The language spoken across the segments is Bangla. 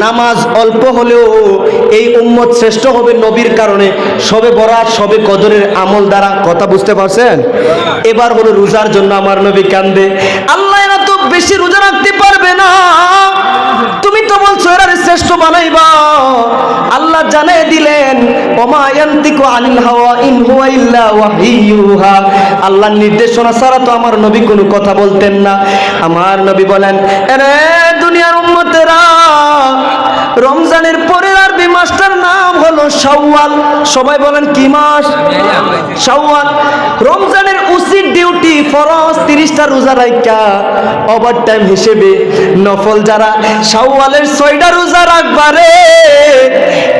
নামাজ অল্প হলেও এই উম্মত শ্রেষ্ঠ হবে নবীর কারণে, সবে বরাত সবে কদরের আমল দ্বারা। কথা বুঝতে পারছেন? এবার হলো রোজার জন্য আমার নবী কান্দে। আল্লাহ এরা তো বেশি রোজা রাখতে পারবে না, তুমি তো বলছো এরা শ্রেষ্ঠ বানাইবা। আল্লাহ জানিয়ে দিলেন ওমা ইয়ান্তিকু আনিল হাওয়া ইন হুয়া ইল্লা ওয়াহিয়ুহা। আল্লাহর নির্দেশনা ছাড়া তো আমার নবী কোনো কথা বলতেন না। আমার নবী বলেন, আরে দুনিয়ার উম্মতেরা, রমজানের পরের আরবি মাসটার নাম হলো শাওয়াল। সবাই বলেন কি মাস? শাওয়াল। রমজানের উচিত ডিউটি ফরজ 30টা রোজা রাখা, ওভার টাইম হিসেবে নফল যারা শাওয়ালের 6টা রোজা রাখবারে,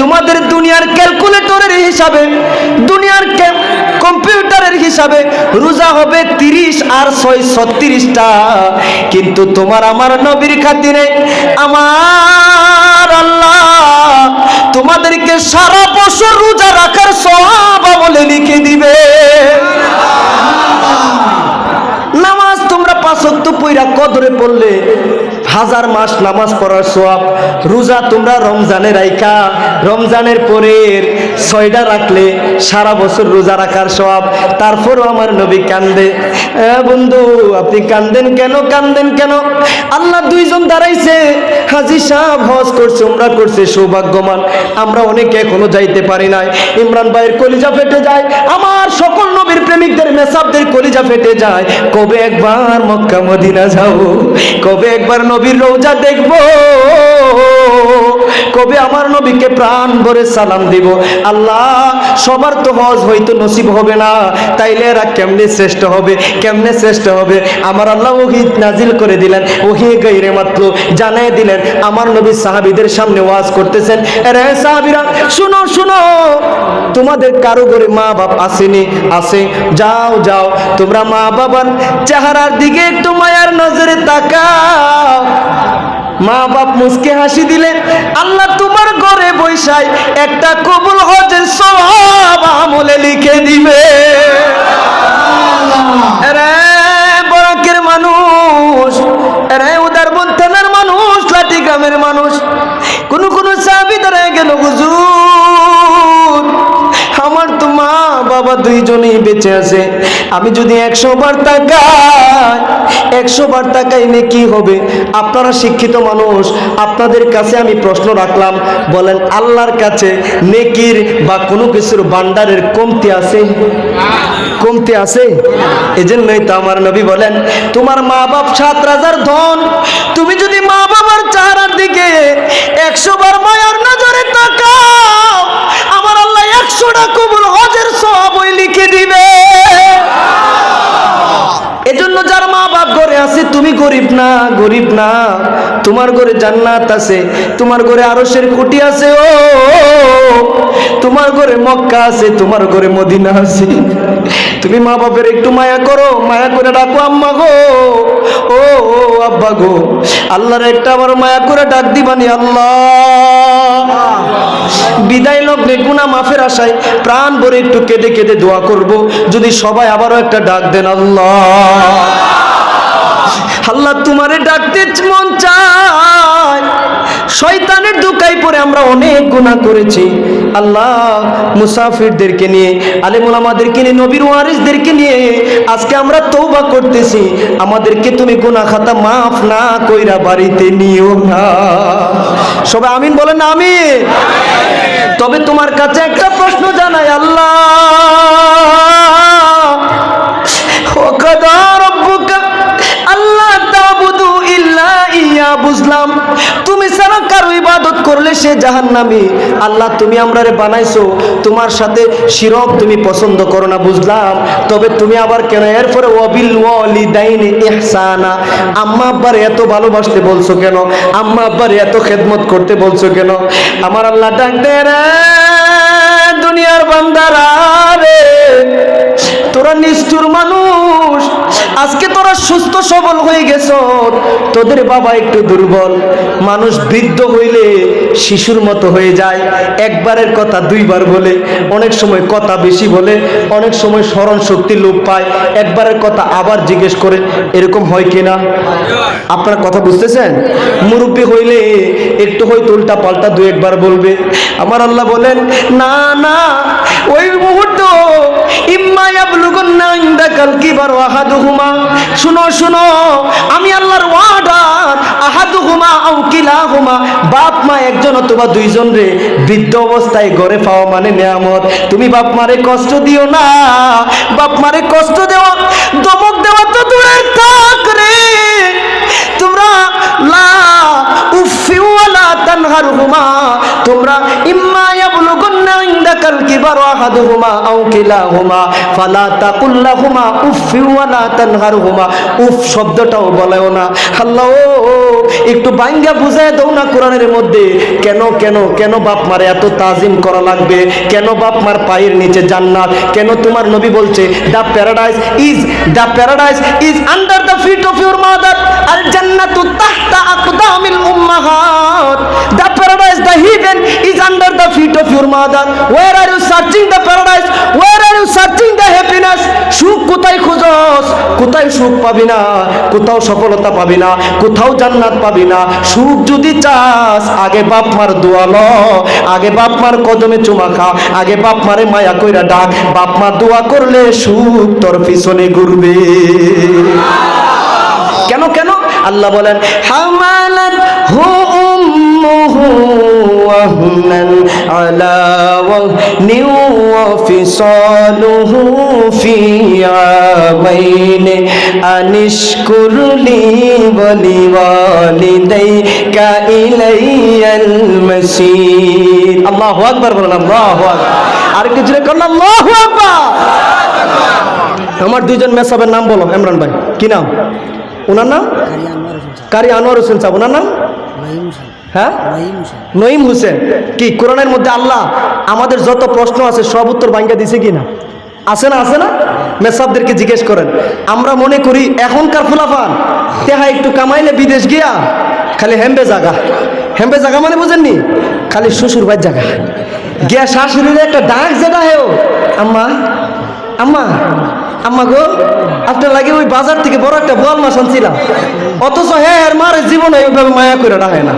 তোমাদের দুনিয়ার ক্যালকুলেটরের হিসাবে, দুনিয়ার কম্পিউটারের হিসাবে রোজা হবে 30 আর 6 36টা। কিন্তু তোমার আমার নবীর খাতিরে আমার আল্লাহ তোমাদেরকে সারা বছর রোজা রাখার সওয়াব আমলে লিখে দিবে। নামাজ তোমরা 5 ওয়াক্ত পয়রা কদরে পড়লে 1000 মাস নামাজ পড়ার সওয়াব। রোজা তোমরা রমজানে রাইখা রমজানের পরের 6টা রাখলে সারা বছর রোজা রাখার সওয়াব। তারপরও আমার নবী কান্দে। বন্ধু আপনি কান্দেন কেন? কান্দেন কেন? আল্লাহ দুইজন দাঁড়াইছে, হাজী সাহেব হজ করছে, উমরা করছে, সৌভাগ্যবান। আমরা অনেকে এখনো যাইতে পারি নাই। ইমরান ভাইয়ের কলিজা ফেটে যায়, আমার সকল নবীর প্রেমিকদের মেসাবদের কলিজা ফেটে যায়। কবে একবার মক্কা মদিনা যাব, কবে একবার নবীর রওজা দেখব, কবে আমার নবীকে প্রাণ ভরে সালাম দিব। আল্লাহ সবার তো হজ হয়তো নসিব হবে না, তাইলে এরা কেমনে শ্রেষ্ঠ হবে? কেমনে শ্রেষ্ঠ হবে? আমার আল্লাহ ওহী নাজিল করে দিলেন, ওহী গায়রে মাতলু জানাই দিলেন। আমার নবী সাহাবীদের সামনে ওয়াজ করতেছেন, আরে সাহাবীরা শুনো শুনো, তোমাদের কারো ঘরে মা বাপ আসেনি? আছে, যাও যাও তোমরা মা বাবার চেহারার দিকে একটু মায়ার নজরে তাকাও। মা বাপ মুস্কে হাসি দিলে আল্লাহ তোমার ঘরে বৈশায় একটা কবুল হজের সওয়াব আমলে লিখে দিবে। আরে বরাকের মানুষ, আরে উদারবন থানার মানুষ, লাঠি গ্রামের মানুষ, কোন সাহাবী দাঁড়ায় গেল, হুজুর আমার তো মা বাবা দুইজনেই বেঁচে আছে, আমি যদি 100 বার তাকাই, 100 বার তাকাইলে কি হবে? আপনারা শিক্ষিত মানুষ, আপনাদের কাছে আমি প্রশ্ন রাখলাম, বলেন আল্লাহর কাছে নেকির বা কোনো কিছুর ভান্ডারের কমতি আছে? কমতি আছে? এজন্যই তো আমার নবী বলেন, তোমার মা বাপ 7 রাজার ধন, তুমি যদি মা বাবার চেহারার দিকে 100 বার মায়ার নজরে তাকাও, আমার আল্লাহ 100টা কবুল হজের সওয়াব লিখে দিবে। এজন্য যার মা বাপ ঘরে আছে, তুমি গরিব না, গরিব না, তোমার ঘরে জান্নাত আছে, তোমার ঘরে আরশের খুঁটি আছে, ও তোমার ঘরে মক্কা আছে, তোমার ঘরে মদিনা আছে। তুমি মা বাপের একটু মায়া করো, মায়া করে ডাকো আম্মা গো, ও আব্বা গো, আল্লাহর একটা আবার মায়া করে ডাক দিবানি। আল্লাহ বিদায় লগ্নে গুনাহ মাফের আশায় প্রাণ ভরে একটু কেঁদে কেঁদে দোয়া করব, যদি সবাই আবারও একটা ডাক দেন, আল্লাহ আল্লাহ তোমারে ডাকতে মন চায়। শয়তানের ধোঁকায় পড়ে আমরা অনেক গুনাহ করেছি। আল্লাহ মুসাফিরদেরকে নিয়ে, আলেম ওলামাদেরকে নিয়ে, নবীর ওয়ারিসদেরকে নিয়ে আজকে আমরা তওবা করতেছি, আমাদেরকে তুমি গুনাহ খাতা মাফ না কইরা বাড়িতে নিও না। সবাই আমিন বলেন, আমিন। তবে তোমার কাছে একটা প্রশ্ন জানাই, আল্লাহ বুঝলাম তুমি ছাড়া কারো ইবাদত করলে সে জাহান্নামী। আল্লাহ তুমি আমরারে বানাইছো, তোমার সাথে শিরক তুমি পছন্দ করো না, বুঝলাম। তবে তুমি আবার কেন এরপরে ওয়াবিল ওয়ালিদাইনি ইহসানা, আম্মা আব্বার এত ভালোবাসতে বলছো কেন? আম্মা আব্বার এত খেদমত করতে বলছো কেন? আমার আল্লাহ ডাক দে, রে দুনিয়ার বান্দারা রে, তোরা নিষ্ঠুর মানুষ, আজকে তোরা সুস্থ সবল হয়ে গেছ, তোদের বাবা একটু দুর্বল। মানুষ বৃদ্ধ হইলে শিশুর মতো হয়ে যায়, একবারের কথা দুইবার বলে, অনেক সময় কথা বেশি বলে, অনেক সময় স্মরণ শক্তি লোপ পায়, একবারের কথা আবার জিজ্ঞেস করে, এরকম হয় কিনা? আপনারা কথা বুঝতেছেন? মুরব্বী হইলে একটু হয়তো উল্টা পাল্টা দু একবার বলবে। আমার আল্লাহ বলেন না না, ওই মুহূর্ত ইম্মা ইয়াবলুগুন্না ইনদাকাল কিবার আহাদুহুমা, শুনো শুনো, আমি আল্লাহর ওয়ার্ডার, আহাদুহুমা আও কিলাহুমা, বাপ মা একজন অথবা দুইজন রে বৃদ্ধ অবস্থায় ঘরে পাওয়া মানে নিয়ামত। তুমি বাপ মারে কষ্ট দিও না। বাপ মারে কষ্ট দেওয়া, ধমক দেওয়া তো দূরের থাক রে, তোমরা লা উফি ওয়ালা তানহারহুমা, তোমরা ইম্মা ইয়াবলুগুন্না ইনদাকাল কিবার আহাদুহুমা আও কিলাহুমা ফালা তাকুল লাহুমা উফি ওয়ালা তানহারহুমা, উফ শব্দটাও বলেও না। আল্লাহ একটু বাইঙ্গা বুঝায় দাও না কোরআনের মধ্যে, কেন কেন কেন বাপ মারে এত তাজিম করা লাগবে? কেন বাপ মার পায়ের নিচে জান্নাত? কেন তোমার নবী বলছে the paradise is under the feet of your mother, আল জান্নাতু তাহতা আকদামিল উম্মাহাত, the paradise, the heaven is under the feet of your mother. Where are you searching the paradise? Where are you searching the happiness? সুখ কোথায় খুঁজস? কোথায় সুখ পাবি না, কোথাও সফলতা পাবি না, কোথাও জান্নাত পাবি না। সুখ যদি চাস আগে বাপ মার দোয়া ল, আগে বাপ মার কদমে চুমা খা, আগে বাপ মারে মায়া কইরা ডাক। বাপ মা দোয়া করলে সুখ তোর পিছনে ঘুরবে। কেন কেন? আল্লাহ বলেন হামালাত হু উম্মুহু ওয়াহনান আলা ওয়াহনি ওয়া ফিসালুহু ফি আমাইনি আনিশকুর লি ওয়া লিওয়ালিদাইকা ইলাইয়াল মাসির। আল্লাহু আকবার বলেন, আল্লাহু আকবার। আর কিছু রে করলাম, আল্লাহু আকবার। আমার দুইজন মেসাবের নাম বলো। ইমরান ভাই কি নাম? ওনার নাম কারি আনোয়ার হোসেন সাহেব। ওনার নাম হ্যাঁ নঈম হোসেন। কি কোরআনের মধ্যে আল্লাহ আমাদের যত প্রশ্ন আছে সব উত্তর বাঙ্গা দিছে কি না? আছে না? আছে না? মেসাবদেরকে জিজ্ঞেস করেন। আমরা মনে করি এখনকার ফুলাফান তেহা একটু কামাইলে বিদেশ গিয়া খালি হেম্বে জাগা। হেম্বে জাগা মানে বুঝেননি? খালি শ্বশুর ভাই জাগা গিয়া শাশুড়ির একটা ডাক যেটা হেও, আম্মা আম্মা আম্মা গো, আপনার লাগে ওই বাজার থেকে বড় একটা বোয়াল মাছ আনছিলাম। অথচ হ্যাঁ এর মার জীবনে ওইভাবে মায়া করে রাখে না।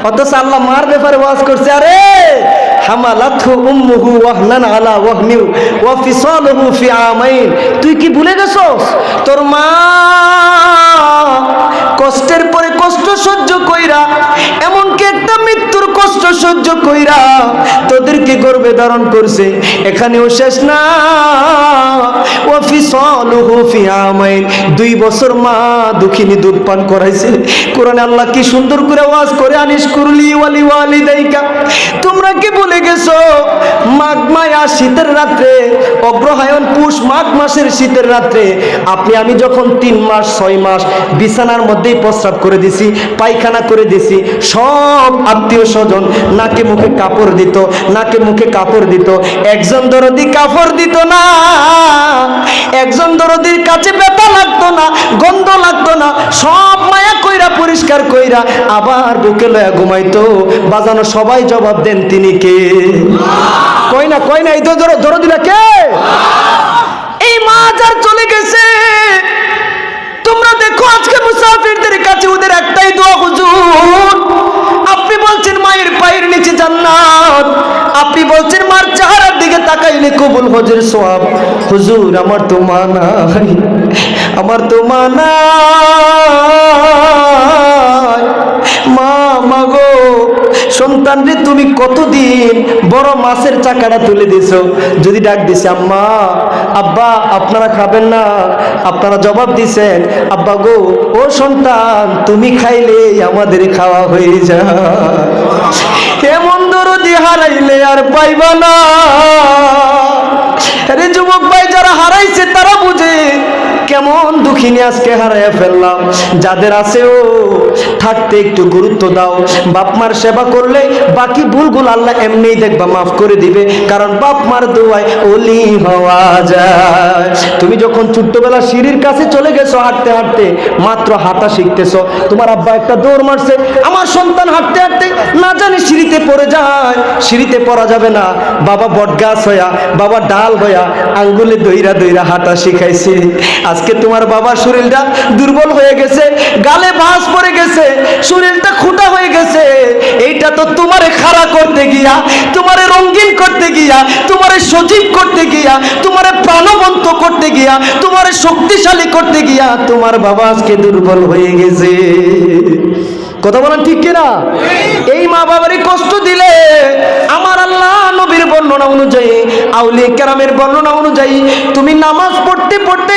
অথচ আল্লাহ মার ব্যাপারে ওয়াজ করছে, আরে হামালাতহু উম্মুহু ওয়াহনান আলা ওয়াহনি ওয়া ফিসালুহু ফি আমাইন। তুই কি ভুলে গেছস তোর মা কষ্টের পরে কষ্ট সহ্য কইরা, এমনকি একটা মৃত্যুর কষ্ট সহ্য কইরা তোদেরকে গর্ভে ধারণ করছে। এখানেও শেষ না, ওয়া ফিসালুহু ফি আমাইন, 2 বছর মা দুঃখিনী দুধ পান করাইছে। কোরআনে আল্লাহ কি সুন্দর করে ওয়াজ করে, আনিশকুরলি ওয়া লিওয়ালিদাইকা। তোমরা কি ভুলে গেছো মাঘ মায়া শীতের রাত্রে, অগ্রহায়ণ পুষ মাঘ মাসের শীতের রাত্রে আপনি আমি যখন 3 মাস 6 মাস বিছানার মধ্যেই প্রস্রাব করে দিছি, পায়খানা করে দিছি, সব আত্মীয় স্বজন নাকে মুখে কাপড় দিত, নাকে মুখে কাপড় দিত। একজন দরদি কাপড় দিত না, একজন দরদির কাছে ব্যথা লাগতো না, গন্ধ লাগতো না, সব মায়া কইরা পরিষ্কার কইরা আবার বুকে লয়া ঘুমাইতো। বাজানো সবাই জবাব দেন তিনি কে? কই না কই না, এই দরদিরা কে? এই মা যার চলে গেছে। তোমরা দেখো আজকে মুসাফিরদের কাছে ওদের একটাই দোয়া, হুজুর আপনি বলছেন মায়ের পায়ের নিচে জান্নাত, আপনি বলছেন মার চেহারার দিকে তাকাইলে কবুল হজের সওয়াব। হুজুর আমার তো মা নাই, আমার তো মা নাই। মা মাগো, সন্তান রে তুমি কতদিন বড় মাছের চাকাটা তুলে দিছো, যদি ডাক দিছে আম্মা আব্বা আপনারা খাবেন না, আপনারা জবাব দিছেন আব্বা গো, ও সন্তান তুমি খাইলে আমাদের খাওয়া হয়ে যায়। এমন দরদি হারাইলে আর পাইবা না। আরে যুবক ভাই, যারা হারাইছে তারা বুঝে কেমন দুঃখিনী আজকে হারাইয়া ফেললাম। যাদের আছে ও থাকতে একটু গুরুত্ব দাও। বাপ মার সেবা করলে বাকি ভুলগুলো আল্লাহ এমনিই দেখবা মাফ করে দিবে, কারণ বাপ মার দোয়ায় ওলি হওয়া যায়। তুমি যখন ছোট্টবেলা সিঁড়ির কাছে চলে গেছো, হাঁটতে হাঁটতে মাত্র হাঁটা শিখতেছো, তোমার আব্বা একটা দৌড় মারছে, আমার সন্তান হাঁটতে হাঁটতে না জানি সিঁড়িতে পড়ে যায়। সিঁড়িতে পড়া যাবে না, বাবা বটগাছ হইয়া, বাবা ডাল হইয়া আঙ্গুলে দইরা দইরা হাঁটা শিখাইছে। আজকে তোমার বাবার শরীরটা দুর্বল হয়ে গেছে, গালে ভাঁজ পড়ে গেছে, শরীরটা খুঁটা হয়ে গেছে। এইটা তো তোমারে খাড়া করতে গিয়া, তোমারে রঙিন করতে গিয়া, তোমারে সজীব করতে গিয়া, তোমারে প্রাণবন্ত করতে গিয়া, তোমারে শক্তিশালী করতে গিয়া তোমার বাবা আজকে দুর্বল হয়ে গেছে। কথা বলেন ঠিক কিনা? এই মা বাবারই কষ্ট দিলে আমার আল্লাহ নবীর বর্ণনা অনুযায়ী, আউলিয়া কেরামের বর্ণনা অনুযায়ী, তুমি নামাজ পড়তে পড়তে